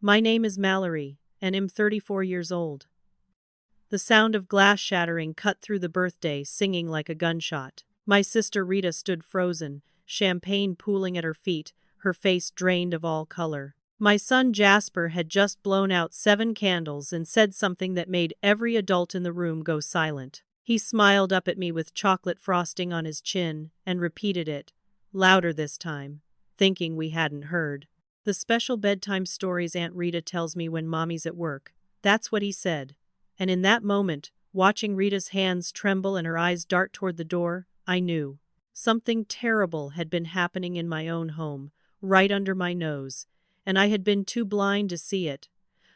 My name is Mallory, and am 34 years old. The sound of glass shattering cut through the birthday, singing like a gunshot. My sister Rita stood frozen, champagne pooling at her feet, her face drained of all color. My son Jasper had just blown out 7 candles and said something that made every adult in the room go silent. He smiled up at me with chocolate frosting on his chin and repeated it, louder this time, thinking we hadn't heard. The special bedtime stories Aunt Rita tells me when mommy's at work. That's what he said. And in that moment, watching Rita's hands tremble and her eyes dart toward the door, I knew. Something terrible had been happening in my own home, right under my nose, and I had been too blind to see it.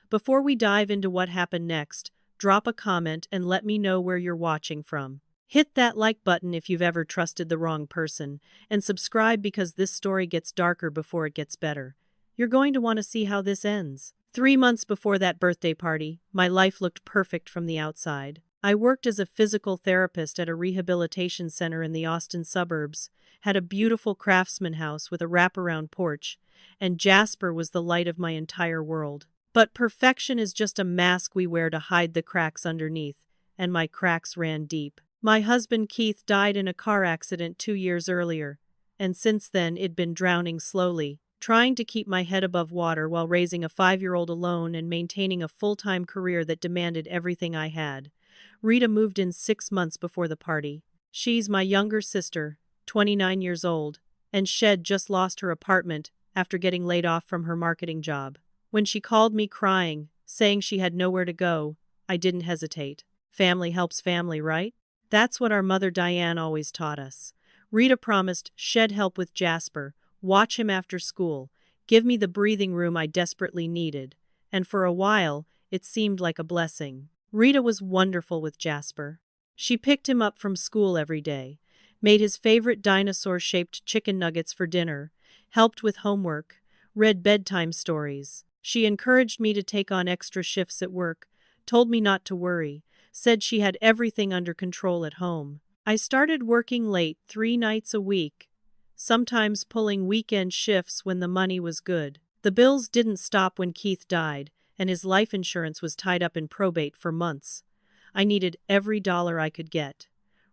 Before we dive into what happened next, drop a comment and let me know where you're watching from. Hit that like button if you've ever trusted the wrong person, and subscribe because this story gets darker before it gets better. You're going to want to see how this ends. 3 months before that birthday party, my life looked perfect from the outside. I worked as a physical therapist at a rehabilitation center in the Austin suburbs, had a beautiful craftsman house with a wraparound porch, and Jasper was the light of my entire world. But perfection is just a mask we wear to hide the cracks underneath, and my cracks ran deep. My husband Keith died in a car accident 2 years earlier, and since then it'd been drowning slowly. Trying to keep my head above water while raising a 5-year-old alone and maintaining a full-time career that demanded everything I had. Rita moved in 6 months before the party. She's my younger sister, 29 years old, and Shed just lost her apartment after getting laid off from her marketing job. When she called me crying, saying she had nowhere to go, I didn't hesitate. Family helps family, right? That's what our mother Diane always taught us. Rita promised Shed help with Jasper, watch him after school, give me the breathing room I desperately needed, and for a while, it seemed like a blessing. Rita was wonderful with Jasper. She picked him up from school every day, made his favorite dinosaur-shaped chicken nuggets for dinner, helped with homework, read bedtime stories. She encouraged me to take on extra shifts at work, told me not to worry, said she had everything under control at home. I started working late 3 nights a week, sometimes pulling weekend shifts when the money was good. The bills didn't stop when Keith died, and his life insurance was tied up in probate for months. I needed every dollar I could get.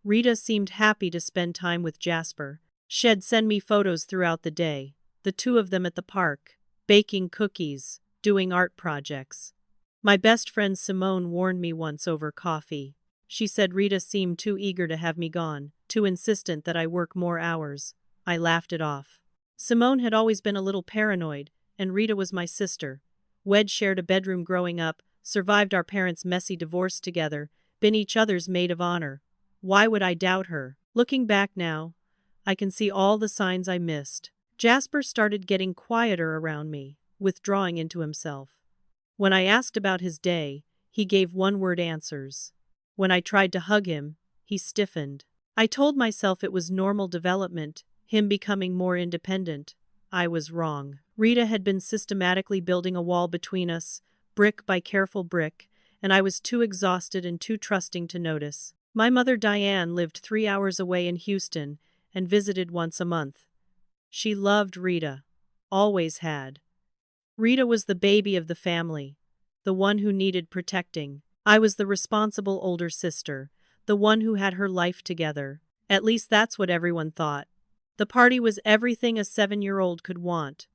Rita seemed happy to spend time with Jasper. She'd send me photos throughout the day, the 2 of them at the park, baking cookies, doing art projects. My best friend Simone warned me once over coffee. She said Rita seemed too eager to have me gone, too insistent that I work more hours. I laughed it off. Simone had always been a little paranoid, and Rita was my sister. We'd shared a bedroom growing up, survived our parents' messy divorce together, been each other's maid of honor. Why would I doubt her? Looking back now, I can see all the signs I missed. Jasper started getting quieter around me, withdrawing into himself. When I asked about his day, he gave one-word answers. When I tried to hug him, he stiffened. I told myself it was normal development, him becoming more independent. I was wrong. Rita had been systematically building a wall between us, brick by careful brick, and I was too exhausted and too trusting to notice. My mother Diane lived 3 hours away in Houston and visited once a month. She loved Rita. Always had. Rita was the baby of the family, the one who needed protecting. I was the responsible older sister, the one who had her life together. At least that's what everyone thought. The party was everything a 7-year-old could want.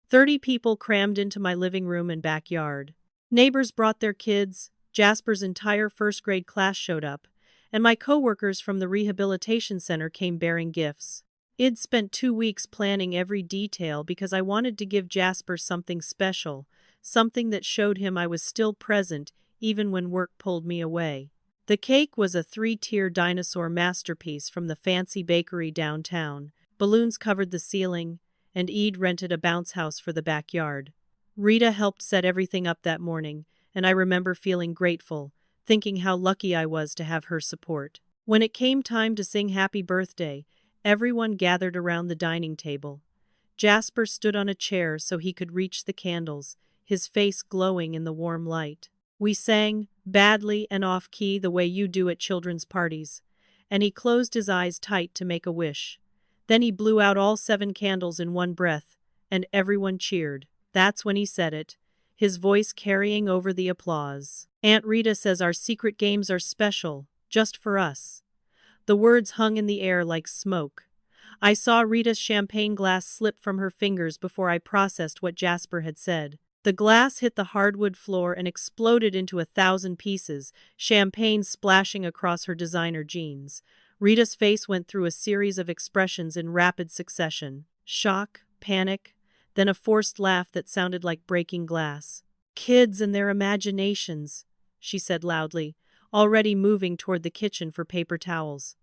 30 people crammed into my living room and backyard. Neighbors brought their kids, Jasper's entire first-grade class showed up, and my coworkers from the rehabilitation center came bearing gifts. I'd spent 2 weeks planning every detail because I wanted to give Jasper something special, something that showed him I was still present even when work pulled me away. The cake was a 3-tier dinosaur masterpiece from the fancy bakery downtown. Balloons covered the ceiling, and I'd rented a bounce house for the backyard. Rita helped set everything up that morning, and I remember feeling grateful, thinking how lucky I was to have her support. When it came time to sing happy birthday, everyone gathered around the dining table. Jasper stood on a chair so he could reach the candles, his face glowing in the warm light. We sang, badly and off-key the way you do at children's parties, and he closed his eyes tight to make a wish. Then he blew out all 7 candles in one breath, and everyone cheered. That's when he said it, his voice carrying over the applause. "Aunt Rita says our secret games are special, just for us." The words hung in the air like smoke. I saw Rita's champagne glass slip from her fingers before I processed what Jasper had said. The glass hit the hardwood floor and exploded into 1,000 pieces, champagne splashing across her designer jeans. Rita's face went through a series of expressions in rapid succession. Shock, panic, then a forced laugh that sounded like breaking glass. "Kids and their imaginations," she said loudly, already moving toward the kitchen for paper towels.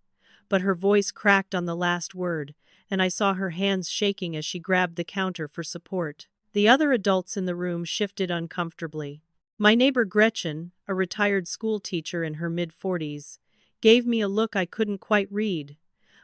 But her voice cracked on the last word, and I saw her hands shaking as she grabbed the counter for support. The other adults in the room shifted uncomfortably. My neighbor Gretchen, a retired school teacher in her mid-40s, gave me a look I couldn't quite read.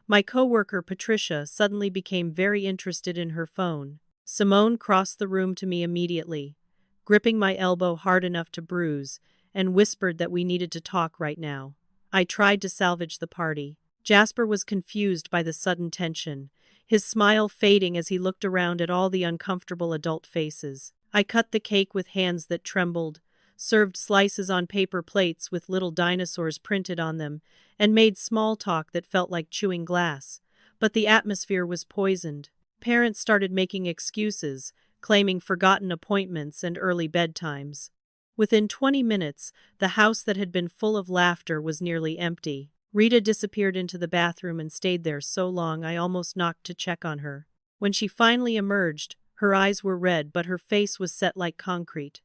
My coworker Patricia suddenly became very interested in her phone. Simone crossed the room to me immediately, gripping my elbow hard enough to bruise, and whispered that we needed to talk right now. I tried to salvage the party. Jasper was confused by the sudden tension, his smile fading as he looked around at all the uncomfortable adult faces. I cut the cake with hands that trembled, served slices on paper plates with little dinosaurs printed on them, and made small talk that felt like chewing glass. But the atmosphere was poisoned. Parents started making excuses, claiming forgotten appointments and early bedtimes. Within 20 minutes, the house that had been full of laughter was nearly empty. Rita disappeared into the bathroom and stayed there so long I almost knocked to check on her. When she finally emerged, her eyes were red but her face was set like concrete.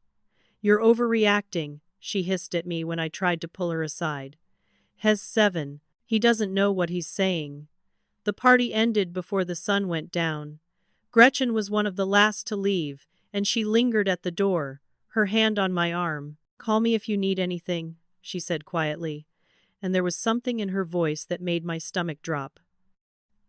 "You're overreacting," she hissed at me when I tried to pull her aside. "He's 7. He doesn't know what he's saying." The party ended before the sun went down. Gretchen was one of the last to leave, and she lingered at the door, her hand on my arm. "Call me if you need anything," she said quietly, and there was something in her voice that made my stomach drop.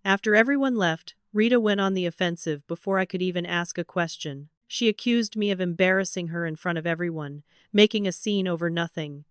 After everyone left, Rita went on the offensive before I could even ask a question. She accused me of embarrassing her in front of everyone, making a scene over nothing.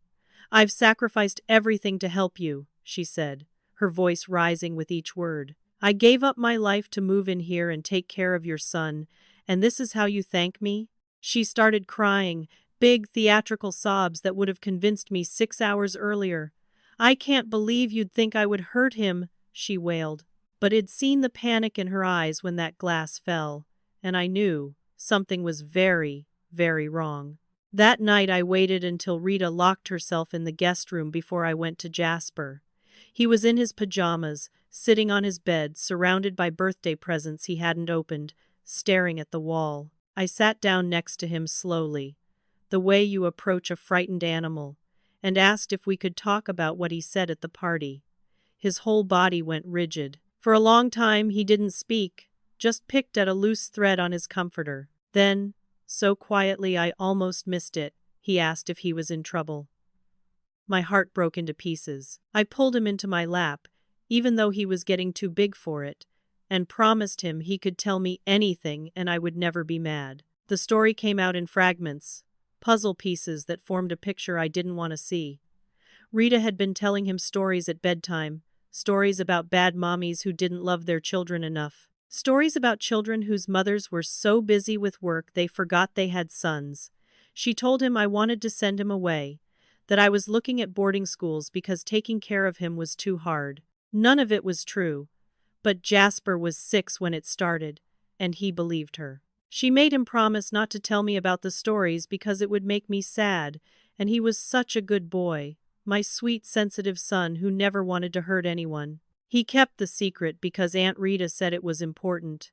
"I've sacrificed everything to help you," she said, her voice rising with each word. "I gave up my life to move in here and take care of your son, and this is how you thank me?" She started crying, big theatrical sobs that would have convinced me 6 hours earlier. "I can't believe you'd think I would hurt him," she wailed. But I'd seen the panic in her eyes when that glass fell, and I knew something was very, very wrong. That night I waited until Rita locked herself in the guest room before I went to Jasper. He was in his pajamas, sitting on his bed, surrounded by birthday presents he hadn't opened, staring at the wall. I sat down next to him slowly, the way you approach a frightened animal, and asked if we could talk about what he said at the party. His whole body went rigid. For a long time he didn't speak, just picked at a loose thread on his comforter. Then, so quietly I almost missed it, he asked if he was in trouble. My heart broke into pieces. I pulled him into my lap, even though he was getting too big for it, and promised him he could tell me anything and I would never be mad. The story came out in fragments, puzzle pieces that formed a picture I didn't want to see. Rita had been telling him stories at bedtime, stories about bad mommies who didn't love their children enough. Stories about children whose mothers were so busy with work they forgot they had sons. She told him I wanted to send him away, that I was looking at boarding schools because taking care of him was too hard. None of it was true. But Jasper was 6 when it started, and he believed her. She made him promise not to tell me about the stories because it would make me sad, and he was such a good boy, my sweet, sensitive son who never wanted to hurt anyone. He kept the secret because Aunt Rita said it was important.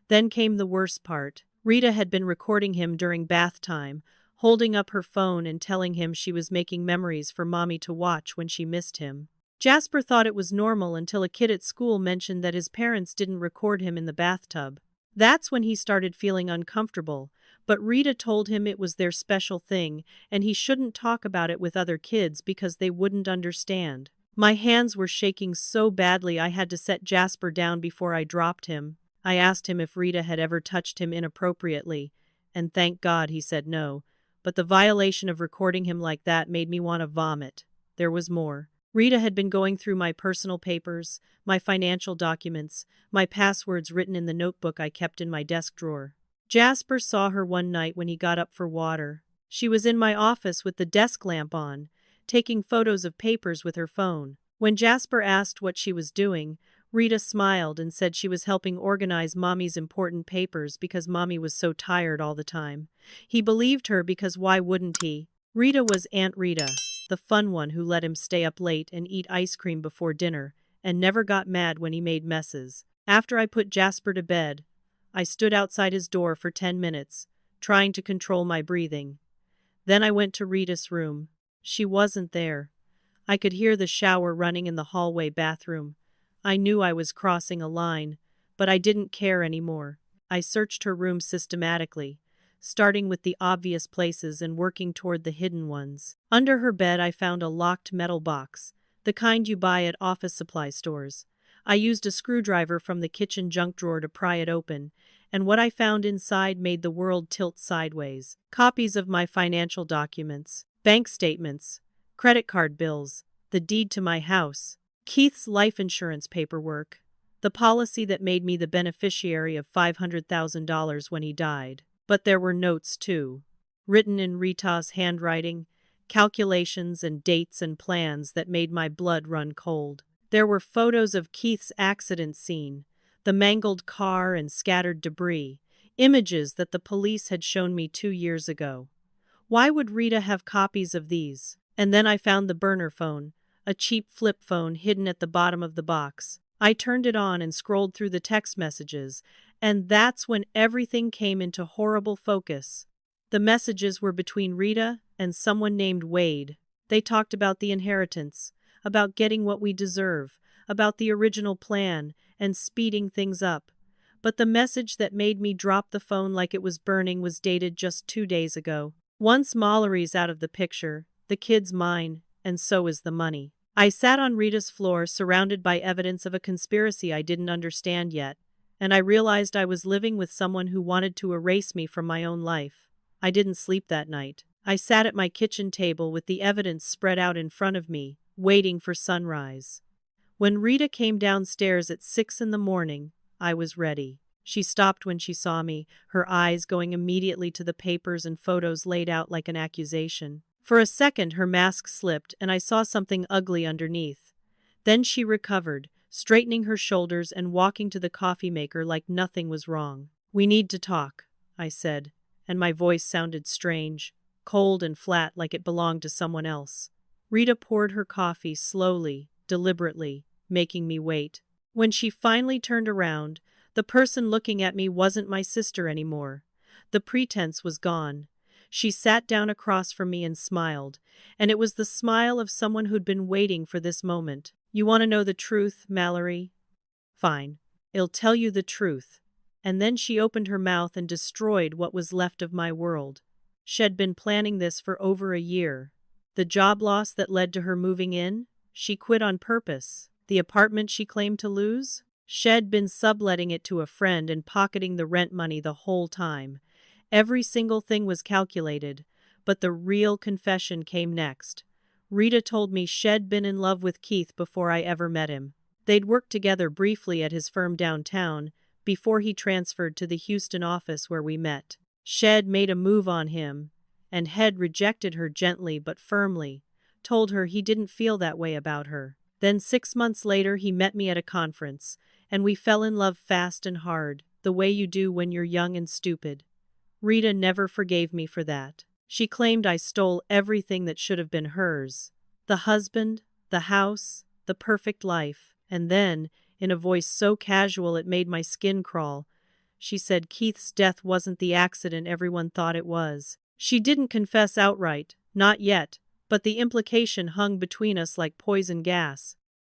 Then came the worst part. Rita had been recording him during bath time, holding up her phone and telling him she was making memories for Mommy to watch when she missed him. Jasper thought it was normal until a kid at school mentioned that his parents didn't record him in the bathtub. That's when he started feeling uncomfortable, but Rita told him it was their special thing and he shouldn't talk about it with other kids because they wouldn't understand. My hands were shaking so badly I had to set Jasper down before I dropped him. I asked him if Rita had ever touched him inappropriately, and thank God he said no, but the violation of recording him like that made me want to vomit. There was more. Rita had been going through my personal papers, my financial documents, my passwords written in the notebook I kept in my desk drawer. Jasper saw her one night when he got up for water. She was in my office with the desk lamp on, taking photos of papers with her phone. When Jasper asked what she was doing, Rita smiled and said she was helping organize Mommy's important papers because Mommy was so tired all the time. He believed her because why wouldn't he? Rita was Aunt Rita, the fun one who let him stay up late and eat ice cream before dinner, and never got mad when he made messes. After I put Jasper to bed, I stood outside his door for 10 minutes, trying to control my breathing. Then I went to Rita's room. She wasn't there. I could hear the shower running in the hallway bathroom. I knew I was crossing a line, but I didn't care anymore. I searched her room systematically, starting with the obvious places and working toward the hidden ones. Under her bed I found a locked metal box, the kind you buy at office supply stores. I used a screwdriver from the kitchen junk drawer to pry it open, and what I found inside made the world tilt sideways. Copies of my financial documents, bank statements, credit card bills, the deed to my house, Keith's life insurance paperwork, the policy that made me the beneficiary of $500,000 when he died. But there were notes too, written in Rita's handwriting, calculations and dates and plans that made my blood run cold. There were photos of Keith's accident scene, the mangled car and scattered debris, images that the police had shown me 2 years ago. Why would Rita have copies of these? And then I found the burner phone, a cheap flip phone hidden at the bottom of the box. I turned it on and scrolled through the text messages, and that's when everything came into horrible focus. The messages were between Rita and someone named Wade. They talked about the inheritance, about getting what we deserve, about the original plan, and speeding things up. But the message that made me drop the phone like it was burning was dated just 2 days ago. Once Mallory's out of the picture, the kid's mine, and so is the money. I sat on Rita's floor surrounded by evidence of a conspiracy I didn't understand yet, and I realized I was living with someone who wanted to erase me from my own life. I didn't sleep that night. I sat at my kitchen table with the evidence spread out in front of me, waiting for sunrise. When Rita came downstairs at 6 in the morning, I was ready. She stopped when she saw me, her eyes going immediately to the papers and photos laid out like an accusation. For a second her mask slipped and I saw something ugly underneath. Then she recovered, straightening her shoulders and walking to the coffee maker like nothing was wrong. "We need to talk," I said, and my voice sounded strange, cold and flat like it belonged to someone else. Rita poured her coffee slowly, deliberately, making me wait. When she finally turned around, the person looking at me wasn't my sister anymore. The pretense was gone. She sat down across from me and smiled, and it was the smile of someone who'd been waiting for this moment. "You want to know the truth, Mallory? Fine. I'll tell you the truth." And then she opened her mouth and destroyed what was left of my world. She'd been planning this for over a year. The job loss that led to her moving in? She quit on purpose. The apartment she claimed to lose? She'd been subletting it to a friend and pocketing the rent money the whole time. Every single thing was calculated, but the real confession came next. Rita told me she'd been in love with Keith before I ever met him. They'd worked together briefly at his firm downtown, before he transferred to the Houston office where we met. She'd made a move on him, and had rejected her gently but firmly, told her he didn't feel that way about her. Then 6 months later he met me at a conference, and we fell in love fast and hard, the way you do when you're young and stupid. Rita never forgave me for that. She claimed I stole everything that should have been hers. The husband, the house, the perfect life. And then, in a voice so casual it made my skin crawl, she said Keith's death wasn't the accident everyone thought it was. She didn't confess outright, not yet, but the implication hung between us like poison gas.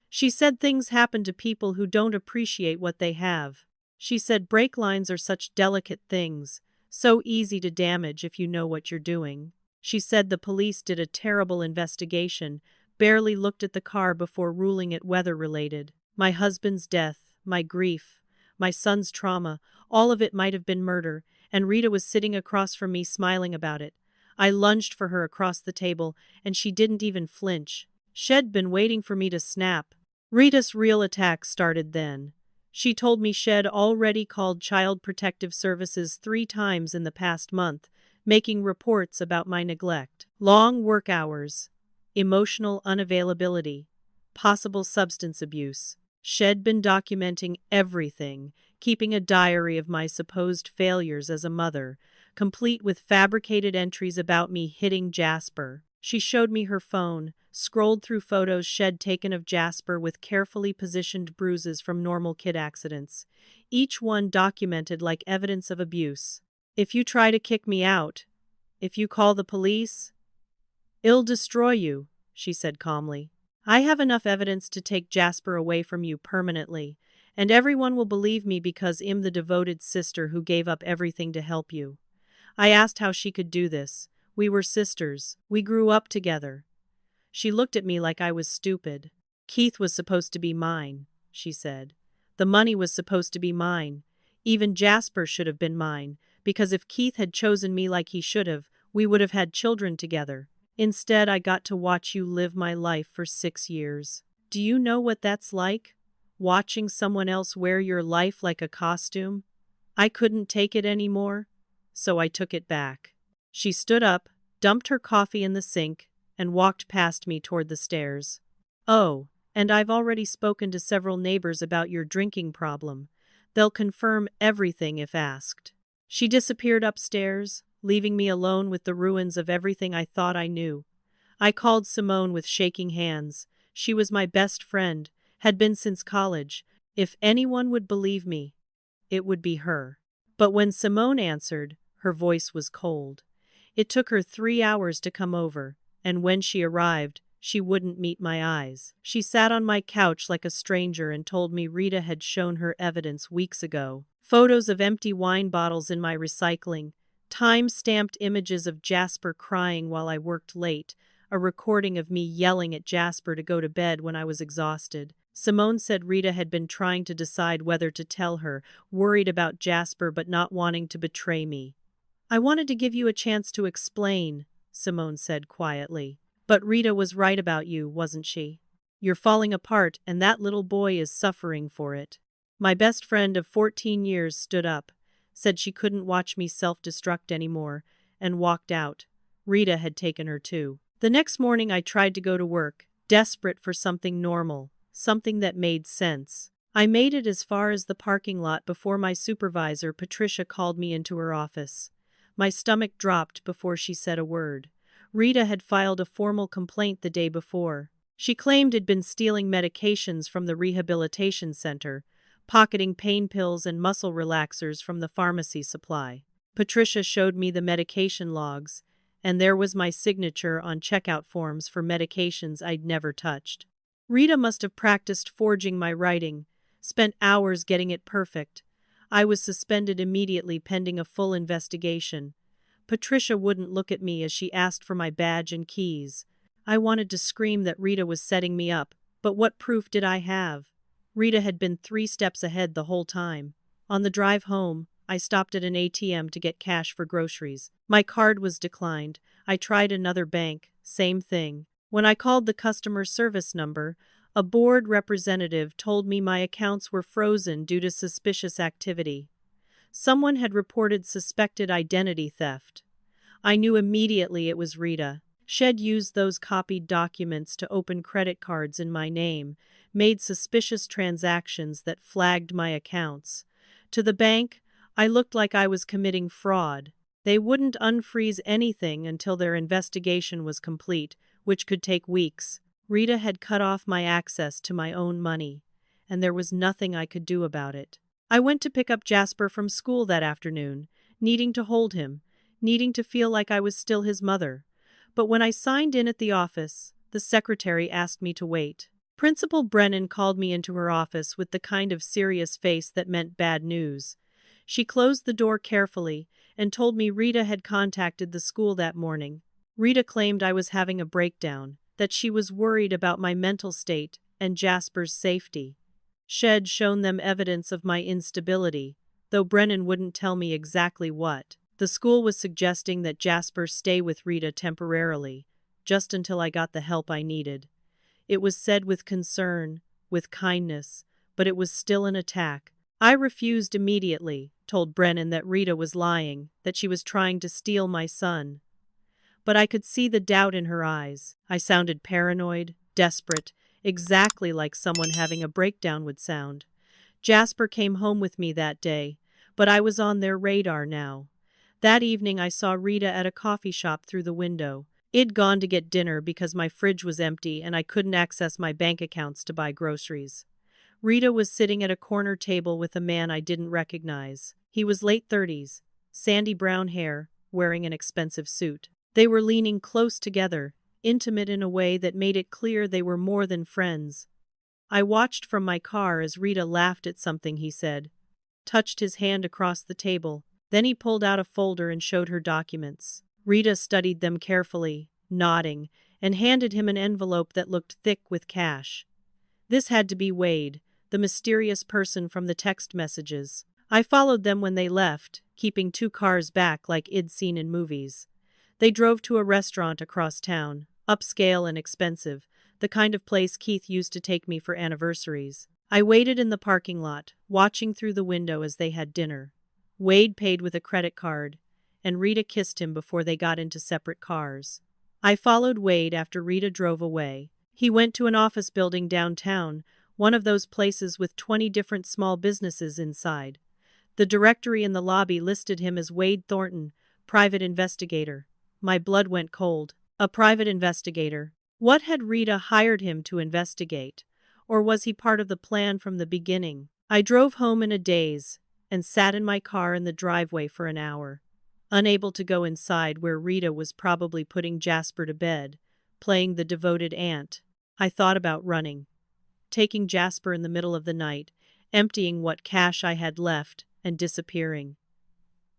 She said things happen to people who don't appreciate what they have. She said brake lines are such delicate things, so easy to damage if you know what you're doing. She said the police did a terrible investigation, barely looked at the car before ruling it weather-related. My husband's death, my grief, my son's trauma, all of it might have been murder, and Rita was sitting across from me smiling about it. I lunged for her across the table, and she didn't even flinch. She'd been waiting for me to snap. Rita's real attack started then. She told me Shed already called Child Protective Services 3 times in the past month, making reports about my neglect. Long work hours, emotional unavailability, possible substance abuse. Shed been documenting everything, keeping a diary of my supposed failures as a mother, complete with fabricated entries about me hitting Jasper. She showed me her phone, scrolled through photos Shed taken of Jasper with carefully positioned bruises from normal kid accidents, each one documented like evidence of abuse. If you try to kick me out, if you call the police, I'll destroy you, she said calmly. I have enough evidence to take Jasper away from you permanently, and everyone will believe me because I'm the devoted sister who gave up everything to help you. I asked how she could do this. We were sisters. We grew up together. She looked at me like I was stupid. Keith was supposed to be mine, she said. The money was supposed to be mine. Even Jasper should have been mine, because if Keith had chosen me like he should have, we would have had children together. Instead, I got to watch you live my life for 6 years. Do you know what that's like? Watching someone else wear your life like a costume? I couldn't take it anymore, so I took it back. She stood up, dumped her coffee in the sink, and walked past me toward the stairs. Oh, and I've already spoken to several neighbors about your drinking problem. They'll confirm everything if asked. She disappeared upstairs, leaving me alone with the ruins of everything I thought I knew. I called Simone with shaking hands. She was my best friend, had been since college. If anyone would believe me, it would be her. But when Simone answered, her voice was cold. It took her 3 hours to come over, and when she arrived, she wouldn't meet my eyes. She sat on my couch like a stranger and told me Rita had shown her evidence weeks ago. Photos of empty wine bottles in my recycling, time-stamped images of Jasper crying while I worked late, a recording of me yelling at Jasper to go to bed when I was exhausted. Simone said Rita had been trying to decide whether to tell her, worried about Jasper but not wanting to betray me. I wanted to give you a chance to explain, Simone said quietly. But Rita was right about you, wasn't she? You're falling apart and that little boy is suffering for it. My best friend of 14 years stood up, said she couldn't watch me self-destruct anymore, and walked out. Rita had taken her too. The next morning I tried to go to work, desperate for something normal, something that made sense. I made it as far as the parking lot before my supervisor, Patricia, called me into her office. My stomach dropped before she said a word. Rita had filed a formal complaint the day before. She claimed I'd been stealing medications from the rehabilitation center, pocketing pain pills and muscle relaxers from the pharmacy supply. Patricia showed me the medication logs, and there was my signature on checkout forms for medications I'd never touched. Rita must have practiced forging my writing, spent hours getting it perfect. I was suspended immediately pending a full investigation. Patricia wouldn't look at me as she asked for my badge and keys. I wanted to scream that Rita was setting me up, but what proof did I have? Rita had been 3 steps ahead the whole time. On the drive home, I stopped at an ATM to get cash for groceries. My card was declined. I tried another bank, same thing. When I called the customer service number, a board representative told me my accounts were frozen due to suspicious activity. Someone had reported suspected identity theft. I knew immediately it was Rita. Shed used those copied documents to open credit cards in my name, made suspicious transactions that flagged my accounts. To the bank, I looked like I was committing fraud. They wouldn't unfreeze anything until their investigation was complete, which could take weeks. Rita had cut off my access to my own money, and there was nothing I could do about it. I went to pick up Jasper from school that afternoon, needing to hold him, needing to feel like I was still his mother. But when I signed in at the office, the secretary asked me to wait. Principal Brennan called me into her office with the kind of serious face that meant bad news. She closed the door carefully and told me Rita had contacted the school that morning. Rita claimed I was having a breakdown, that she was worried about my mental state and Jasper's safety. Shed shown them evidence of my instability, though Brennan wouldn't tell me exactly what. The school was suggesting that Jasper stay with Rita temporarily, just until I got the help I needed. It was said with concern, with kindness, but it was still an attack. I refused immediately, told Brennan that Rita was lying, that she was trying to steal my son. But I could see the doubt in her eyes. I sounded paranoid, desperate, exactly like someone having a breakdown would sound. Jasper came home with me that day, but I was on their radar now. That evening I saw Rita at a coffee shop through the window. I'd gone to get dinner because my fridge was empty and I couldn't access my bank accounts to buy groceries. Rita was sitting at a corner table with a man I didn't recognize. He was late 30s, sandy brown hair, wearing an expensive suit. They were leaning close together, intimate in a way that made it clear they were more than friends. I watched from my car as Rita laughed at something he said, touched his hand across the table. Then he pulled out a folder and showed her documents. Rita studied them carefully, nodding, and handed him an envelope that looked thick with cash. This had to be Wade, the mysterious person from the text messages. I followed them when they left, keeping 2 cars back like I'd seen in movies. They drove to a restaurant across town, upscale and expensive, the kind of place Keith used to take me for anniversaries. I waited in the parking lot, watching through the window as they had dinner. Wade paid with a credit card, and Rita kissed him before they got into separate cars. I followed Wade after Rita drove away. He went to an office building downtown, one of those places with 20 different small businesses inside. The directory in the lobby listed him as Wade Thornton, private investigator. My blood went cold. A private investigator. What had Rita hired him to investigate? Or was he part of the plan from the beginning? I drove home in a daze and sat in my car in the driveway for an hour, unable to go inside where Rita was probably putting Jasper to bed, playing the devoted aunt. I thought about running, taking Jasper in the middle of the night, emptying what cash I had left, and disappearing.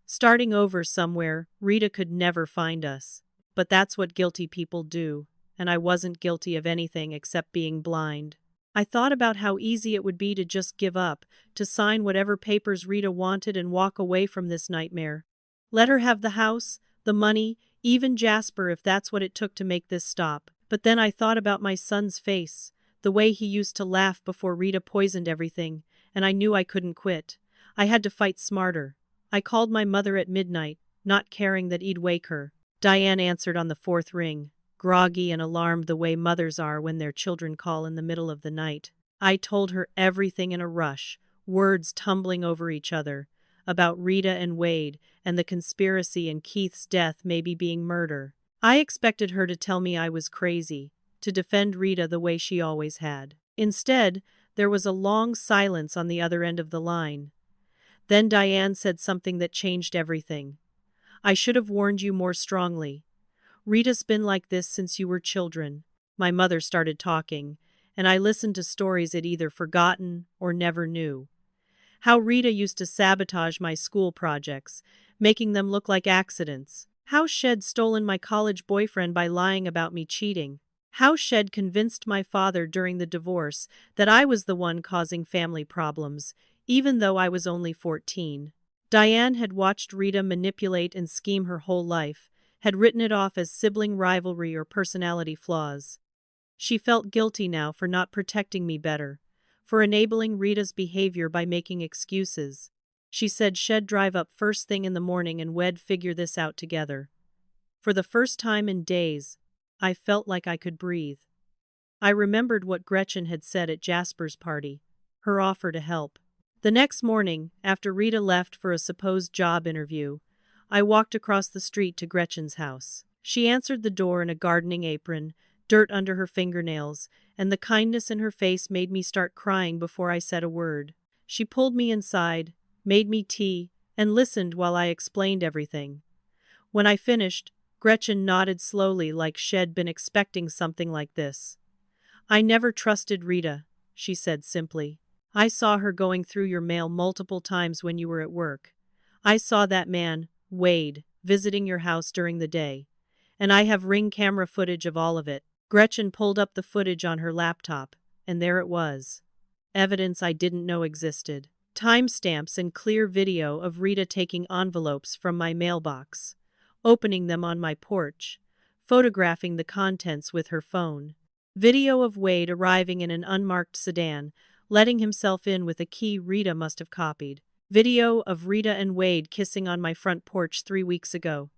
Starting over somewhere, Rita could never find us. But that's what guilty people do, and I wasn't guilty of anything except being blind. I thought about how easy it would be to just give up, to sign whatever papers Rita wanted and walk away from this nightmare. Let her have the house, the money, even Jasper if that's what it took to make this stop. But then I thought about my son's face, the way he used to laugh before Rita poisoned everything, and I knew I couldn't quit. I had to fight smarter. I called my mother at midnight, not caring that I'd wake her. Diane answered on the 4th ring, groggy and alarmed the way mothers are when their children call in the middle of the night. I told her everything in a rush, words tumbling over each other, about Rita and Wade, and the conspiracy and Keith's death maybe being murder. I expected her to tell me I was crazy, to defend Rita the way she always had. Instead, there was a long silence on the other end of the line. Then Diane said something that changed everything. I should have warned you more strongly. Rita's been like this since you were children. My mother started talking, and I listened to stories I'd either forgotten or never knew. How Rita used to sabotage my school projects, making them look like accidents. How Shed stolen my college boyfriend by lying about me cheating. How Shed convinced my father during the divorce that I was the one causing family problems, even though I was only 14. Diane had watched Rita manipulate and scheme her whole life, had written it off as sibling rivalry or personality flaws. She felt guilty now for not protecting me better, for enabling Rita's behavior by making excuses. She said she'd drive up first thing in the morning and we'd figure this out together. For the first time in days, I felt like I could breathe. I remembered what Gretchen had said at Jasper's party, her offer to help. The next morning, after Rita left for a supposed job interview, I walked across the street to Gretchen's house. She answered the door in a gardening apron, dirt under her fingernails, and the kindness in her face made me start crying before I said a word. She pulled me inside, made me tea, and listened while I explained everything. When I finished, Gretchen nodded slowly like she'd been expecting something like this. I never trusted Rita, she said simply. I saw her going through your mail multiple times when you were at work. I saw that man, Wade, visiting your house during the day. And I have ring camera footage of all of it. Gretchen pulled up the footage on her laptop, and there it was. Evidence I didn't know existed. Timestamps and clear video of Rita taking envelopes from my mailbox, opening them on my porch, photographing the contents with her phone. Video of Wade arriving in an unmarked sedan, letting himself in with a key Rita must have copied. Video of Rita and Wade kissing on my front porch 3 weeks ago.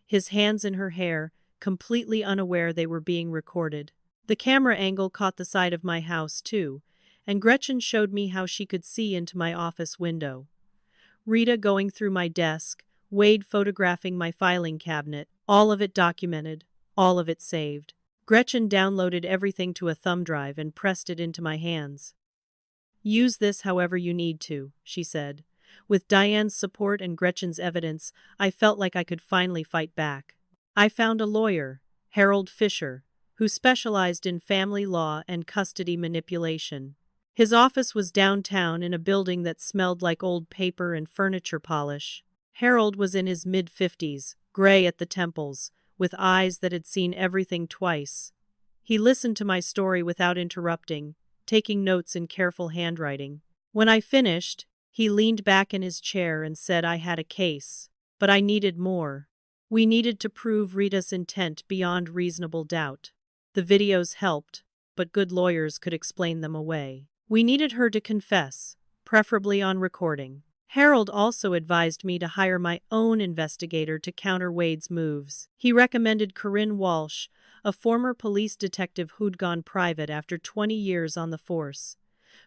His hands in her hair, completely unaware they were being recorded. The camera angle caught the side of my house, too, and Gretchen showed me how she could see into my office window. Rita going through my desk, Wade photographing my filing cabinet, all of it documented, all of it saved. Gretchen downloaded everything to a thumb drive and pressed it into my hands. "Use this however you need to," she said. With Diane's support and Gretchen's evidence, I felt like I could finally fight back. I found a lawyer, Harold Fisher, who specialized in family law and custody manipulation. His office was downtown in a building that smelled like old paper and furniture polish. Harold was in his mid-50s, gray at the temples, with eyes that had seen everything twice. He listened to my story without interrupting, taking notes in careful handwriting. When I finished, he leaned back in his chair and said I had a case, but I needed more. We needed to prove Rita's intent beyond reasonable doubt. The videos helped, but good lawyers could explain them away. We needed her to confess, preferably on recording. Harold also advised me to hire my own investigator to counter Wade's moves. He recommended Corinne Walsh, a former police detective who'd gone private after 20 years on the force.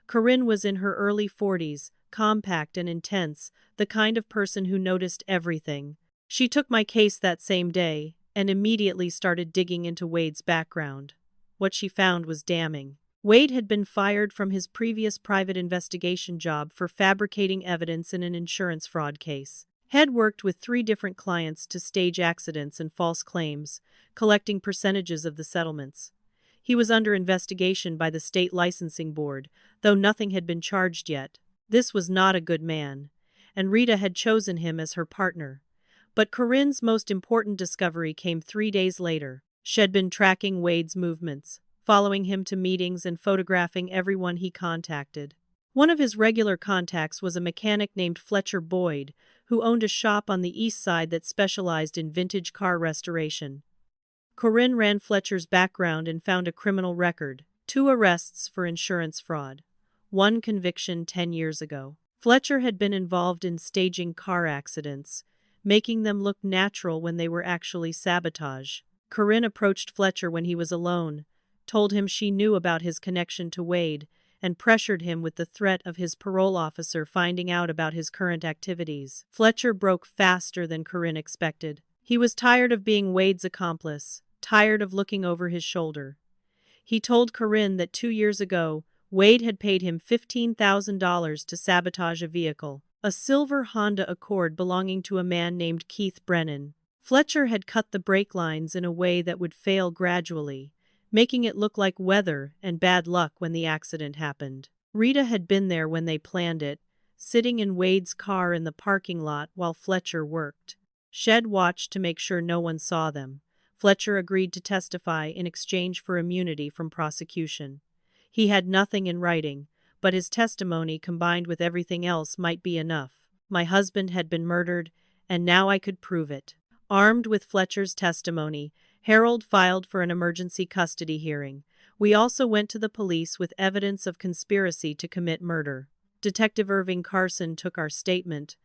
Corinne was in her early 40s, compact and intense, the kind of person who noticed everything. She took my case that same day and immediately started digging into Wade's background. What she found was damning. Wade had been fired from his previous private investigation job for fabricating evidence in an insurance fraud case. Had worked with 3 different clients to stage accidents and false claims, collecting percentages of the settlements. He was under investigation by the state licensing board, though nothing had been charged yet. This was not a good man, and Rita had chosen him as her partner. But Corinne's most important discovery came 3 days later. She'd been tracking Wade's movements, following him to meetings and photographing everyone he contacted. One of his regular contacts was a mechanic named Fletcher Boyd, who owned a shop on the east side that specialized in vintage car restoration. Corinne ran Fletcher's background and found a criminal record, 2 arrests for insurance fraud, 1 conviction 10 years ago. Fletcher had been involved in staging car accidents, making them look natural when they were actually sabotage. Corinne approached Fletcher when he was alone, told him she knew about his connection to Wade, and pressured him with the threat of his parole officer finding out about his current activities. Fletcher broke faster than Corinne expected. He was tired of being Wade's accomplice, tired of looking over his shoulder. He told Corinne that 2 years ago, Wade had paid him $15,000 to sabotage a vehicle, a silver Honda Accord belonging to a man named Keith Brennan. Fletcher had cut the brake lines in a way that would fail gradually, making it look like weather and bad luck when the accident happened. Rita had been there when they planned it, sitting in Wade's car in the parking lot while Fletcher worked. She'd watched to make sure no one saw them. Fletcher agreed to testify in exchange for immunity from prosecution. He had nothing in writing, but his testimony combined with everything else might be enough. My husband had been murdered, and now I could prove it. Armed with Fletcher's testimony, Harold filed for an emergency custody hearing. We also went to the police with evidence of conspiracy to commit murder. Detective Irving Carson took our statement,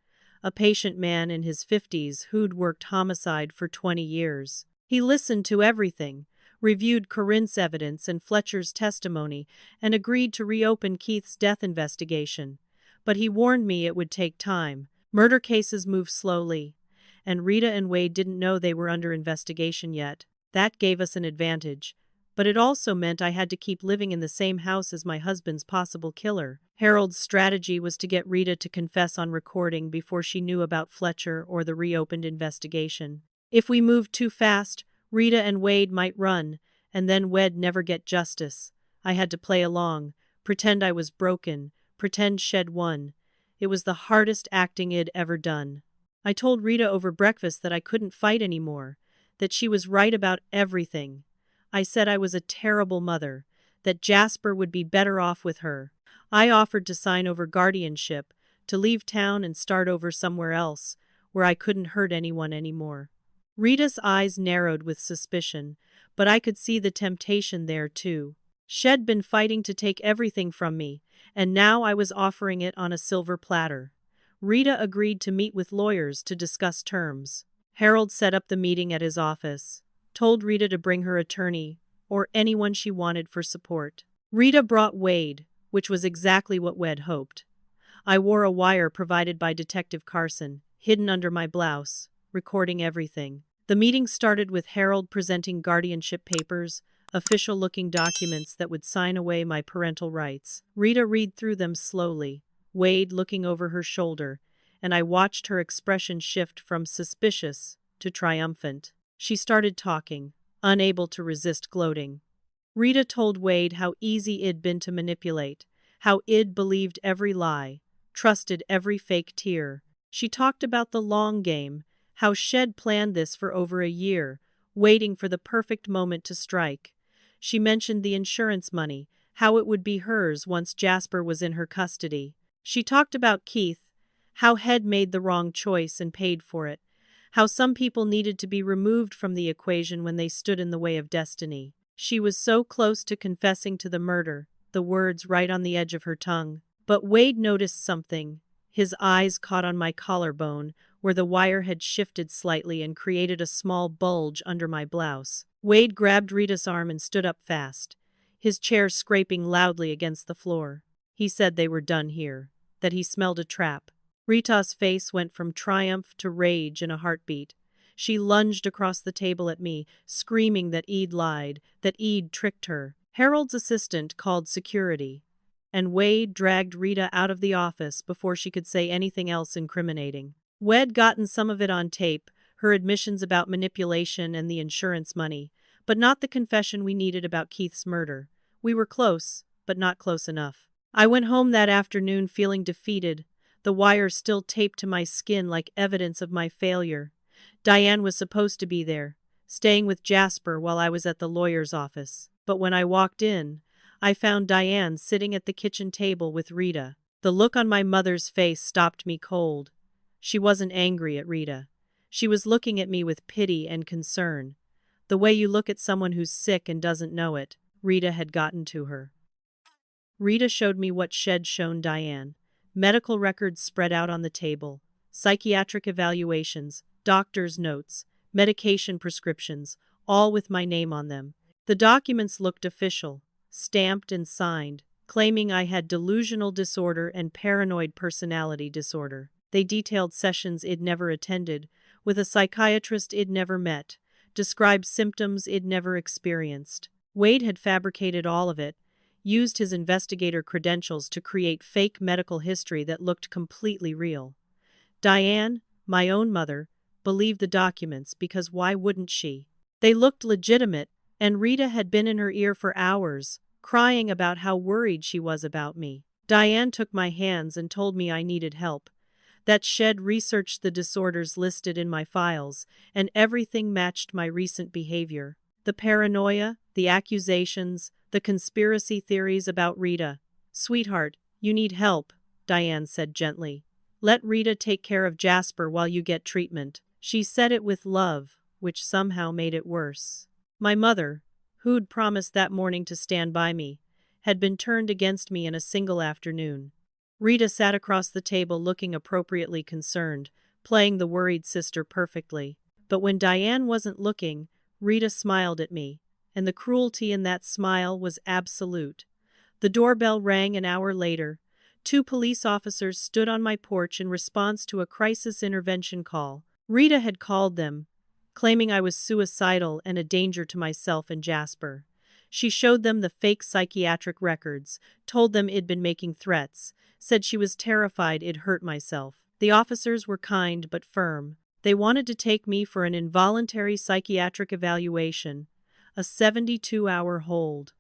a patient man in his 50s who'd worked homicide for 20 years. He listened to everything, reviewed Corinne's evidence and Fletcher's testimony, and agreed to reopen Keith's death investigation. But he warned me it would take time. Murder cases move slowly, and Rita and Wade didn't know they were under investigation yet. That gave us an advantage, but it also meant I had to keep living in the same house as my husband's possible killer. Harold's strategy was to get Rita to confess on recording before she knew about Fletcher or the reopened investigation. If we moved too fast, Rita and Wade might run, and then we'd never get justice. I had to play along, pretend I was broken, pretend she'd won. It was the hardest acting I'd ever done. I told Rita over breakfast that I couldn't fight anymore, that she was right about everything. I said I was a terrible mother, that Jasper would be better off with her. I offered to sign over guardianship, to leave town and start over somewhere else, where I couldn't hurt anyone anymore. Rita's eyes narrowed with suspicion, but I could see the temptation there too. She'd been fighting to take everything from me, and now I was offering it on a silver platter. Rita agreed to meet with lawyers to discuss terms. Harold set up the meeting at his office, told Rita to bring her attorney or anyone she wanted for support. Rita brought Wade, which was exactly what Wed hoped. I wore a wire provided by Detective Carson, hidden under my blouse, recording everything. The meeting started with Harold presenting guardianship papers, official-looking documents that would sign away my parental rights. Rita read through them slowly, Wade looking over her shoulder, and I watched her expression shift from suspicious to triumphant. She started talking, unable to resist gloating. Rita told Wade how easy it'd been to manipulate, how Id believed every lie, trusted every fake tear. She talked about the long game, how Shed planned this for over a year, waiting for the perfect moment to strike. She mentioned the insurance money, how it would be hers once Jasper was in her custody. She talked about Keith, how Head made the wrong choice and paid for it, how some people needed to be removed from the equation when they stood in the way of destiny. She was so close to confessing to the murder, the words right on the edge of her tongue. But Wade noticed something. His eyes caught on my collarbone, where the wire had shifted slightly and created a small bulge under my blouse. Wade grabbed Rita's arm and stood up fast, his chair scraping loudly against the floor. He said they were done here, that he smelled a trap. Rita's face went from triumph to rage in a heartbeat. She lunged across the table at me, screaming that Eid lied, that Eid tricked her. Harold's assistant called security, and Wade dragged Rita out of the office before she could say anything else incriminating. We'd gotten some of it on tape, her admissions about manipulation and the insurance money, but not the confession we needed about Keith's murder. We were close, but not close enough. I went home that afternoon feeling defeated, the wire still taped to my skin like evidence of my failure. Diane was supposed to be there, staying with Jasper while I was at the lawyer's office. But when I walked in, I found Diane sitting at the kitchen table with Rita. The look on my mother's face stopped me cold. She wasn't angry at Rita. She was looking at me with pity and concern. The way you look at someone who's sick and doesn't know it. Rita had gotten to her. Rita showed me what Shed shown Diane. Medical records spread out on the table. Psychiatric evaluations, doctor's notes, medication prescriptions, all with my name on them. The documents looked official, stamped and signed, claiming I had delusional disorder and paranoid personality disorder. They detailed sessions I'd never attended, with a psychiatrist I'd never met, described symptoms I'd never experienced. Wade had fabricated all of it, used his investigator credentials to create fake medical history that looked completely real. Diane, my own mother, believed the documents because why wouldn't she? They looked legitimate, and Rita had been in her ear for hours, crying about how worried she was about me. Diane took my hands and told me I needed help. That Shed researched the disorders listed in my files, and everything matched my recent behavior. The paranoia, the accusations, the conspiracy theories about Rita. Sweetheart, you need help, Diane said gently. Let Rita take care of Jasper while you get treatment. She said it with love, which somehow made it worse. My mother, who'd promised that morning to stand by me, had been turned against me in a single afternoon. Rita sat across the table looking appropriately concerned, playing the worried sister perfectly. But when Diane wasn't looking, Rita smiled at me, and the cruelty in that smile was absolute. The doorbell rang an hour later. 2 police officers stood on my porch in response to a crisis intervention call. Rita had called them, claiming I was suicidal and a danger to myself and Jasper. She showed them the fake psychiatric records, told them I'd been making threats, said she was terrified I'd hurt myself. The officers were kind but firm. They wanted to take me for an involuntary psychiatric evaluation, a 72-hour hold.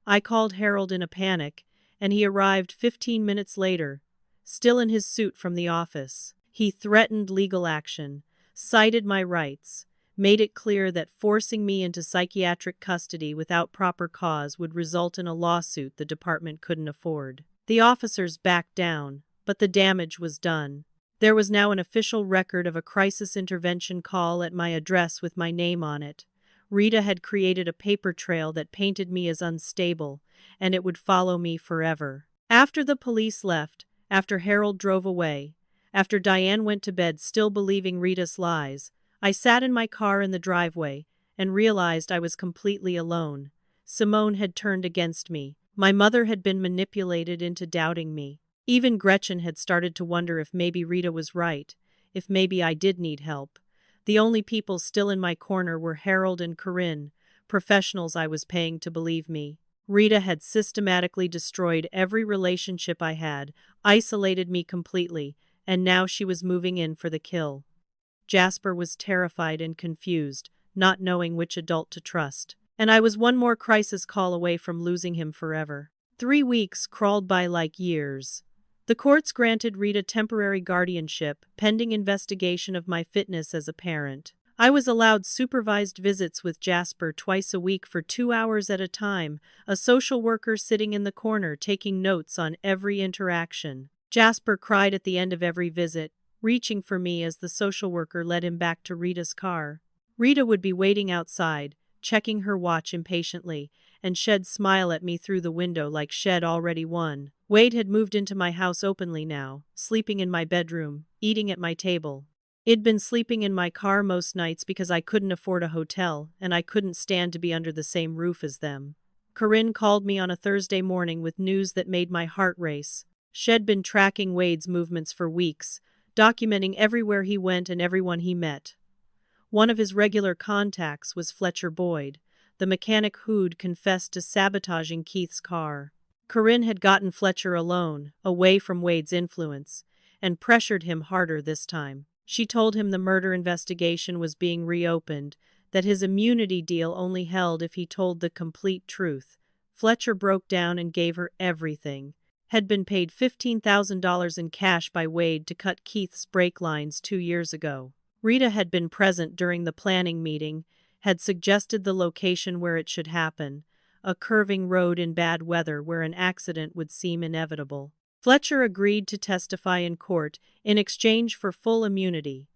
I called Harold in a panic, and he arrived 15 minutes later, still in his suit from the office. He threatened legal action, cited my rights, made it clear that forcing me into psychiatric custody without proper cause would result in a lawsuit the department couldn't afford. The officers backed down, but the damage was done. There was now an official record of a crisis intervention call at my address with my name on it. Rita had created a paper trail that painted me as unstable, and it would follow me forever. After the police left, after Harold drove away, after Diane went to bed still believing Rita's lies, I sat in my car in the driveway and realized I was completely alone. Simone had turned against me. My mother had been manipulated into doubting me. Even Gretchen had started to wonder if maybe Rita was right, if maybe I did need help. The only people still in my corner were Harold and Corinne, professionals I was paying to believe me. Rita had systematically destroyed every relationship I had, isolated me completely, and now she was moving in for the kill. Jasper was terrified and confused, not knowing which adult to trust. And I was one more crisis call away from losing him forever. 3 weeks crawled by like years. The courts granted Rita temporary guardianship, pending investigation of my fitness as a parent. I was allowed supervised visits with Jasper twice a week for 2 hours at a time, a social worker sitting in the corner taking notes on every interaction. Jasper cried at the end of every visit, reaching for me as the social worker led him back to Rita's car. Rita would be waiting outside, checking her watch impatiently, and Shed smile at me through the window like Shed already won. Wade had moved into my house openly now, sleeping in my bedroom, eating at my table. I'd been sleeping in my car most nights because I couldn't afford a hotel, and I couldn't stand to be under the same roof as them. Corinne called me on a Thursday morning with news that made my heart race. Shed been tracking Wade's movements for weeks, documenting everywhere he went and everyone he met. One of his regular contacts was Fletcher Boyd, the mechanic who'd confessed to sabotaging Keith's car. Corinne had gotten Fletcher alone, away from Wade's influence, and pressured him harder this time. She told him the murder investigation was being reopened, that his immunity deal only held if he told the complete truth. Fletcher broke down and gave her everything. Had been paid $15,000 in cash by Wade to cut Keith's brake lines 2 years ago. Rita had been present during the planning meeting, had suggested the location where it should happen, a curving road in bad weather where an accident would seem inevitable. Fletcher agreed to testify in court in exchange for full immunity.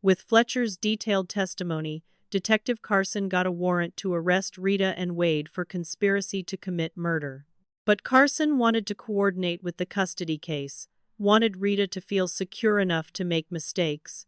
With Fletcher's detailed testimony, Detective Carson got a warrant to arrest Rita and Wade for conspiracy to commit murder. But Carson wanted to coordinate with the custody case, wanted Rita to feel secure enough to make mistakes.